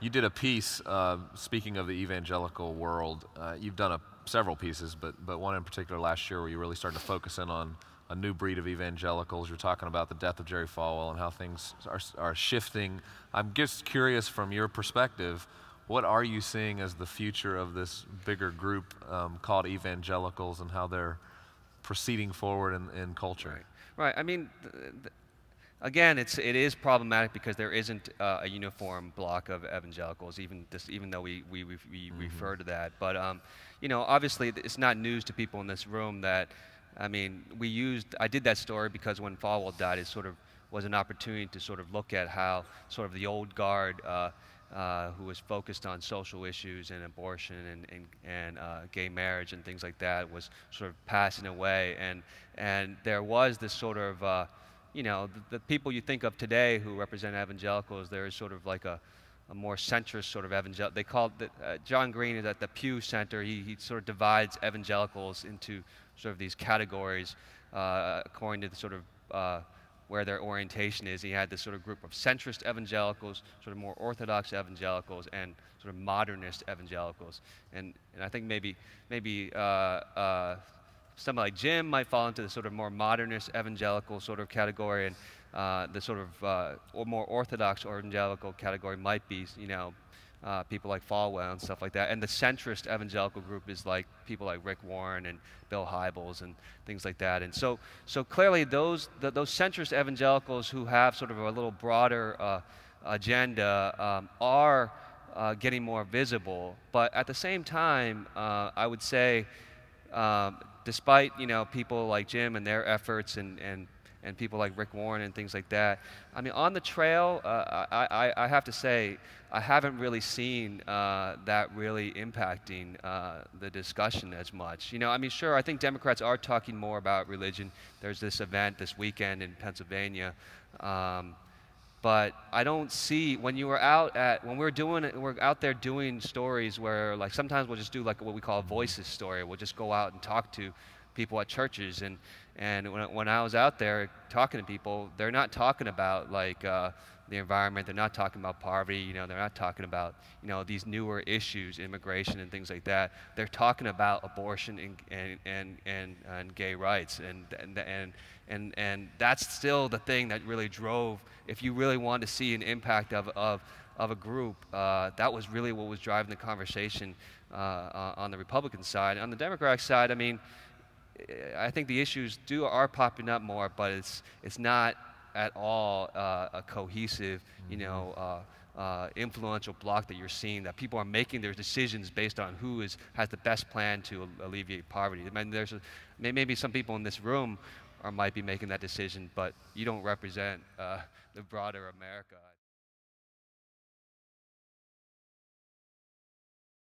You did a piece, speaking of the evangelical world. You've done several pieces, but one in particular last year where you really started to focus in on a new breed of evangelicals. You're talking about the death of Jerry Falwell and how things are shifting. I'm just curious from your perspective, what are you seeing as the future of this bigger group called evangelicals and how they're proceeding forward in culture? Right. I mean, again, it is problematic because there isn't a uniform block of evangelicals, even though we refer to that. But you know, obviously, it's not news to people in this room that, I mean, I did that story because when Falwell died, it sort of was an opportunity to sort of look at how sort of the old guard who was focused on social issues and abortion and gay marriage and things like that was sort of passing away, and there was this sort of you know, the people you think of today who represent evangelicals, there is sort of like a more centrist sort of evangelical. They called it, John Green is at the Pew Center. He sort of divides evangelicals into sort of these categories according to the sort of where their orientation is. He had this sort of group of centrist evangelicals, sort of more orthodox evangelicals, and sort of modernist evangelicals. And I think maybe somebody like Jim might fall into the sort of more modernist evangelical sort of category, and the sort of or more orthodox evangelical category might be, you know, people like Falwell and stuff like that. And the centrist evangelical group is like people like Rick Warren and Bill Hybels and things like that. And so clearly those centrist evangelicals who have sort of a little broader agenda are getting more visible. But at the same time, I would say, despite, you know, people like Jim and their efforts and people like Rick Warren and things like that, I mean, on the trail, I have to say, I haven't really seen that really impacting the discussion as much. You know, I mean, sure, I think Democrats are talking more about religion. There's this event this weekend in Pennsylvania. But I don't see, when we're out there doing stories where, like, sometimes we'll just do like what we call a voices story. We'll just go out and talk to people at churches, and when I was out there talking to people, they're not talking about like the environment. They're not talking about poverty. You know, they're not talking about, you know, these newer issues, immigration and things like that. They're talking about abortion and gay rights, and that's still the thing that really drove. If you really want to see an impact of a group, that was really what was driving the conversation on the Republican side. On the Democratic side, I mean, I think the issues are popping up more, but it's not at all a cohesive, you know, influential bloc that you're seeing, that people are making their decisions based on who has the best plan to alleviate poverty. I mean, maybe some people in this room might be making that decision, but you don't represent the broader America.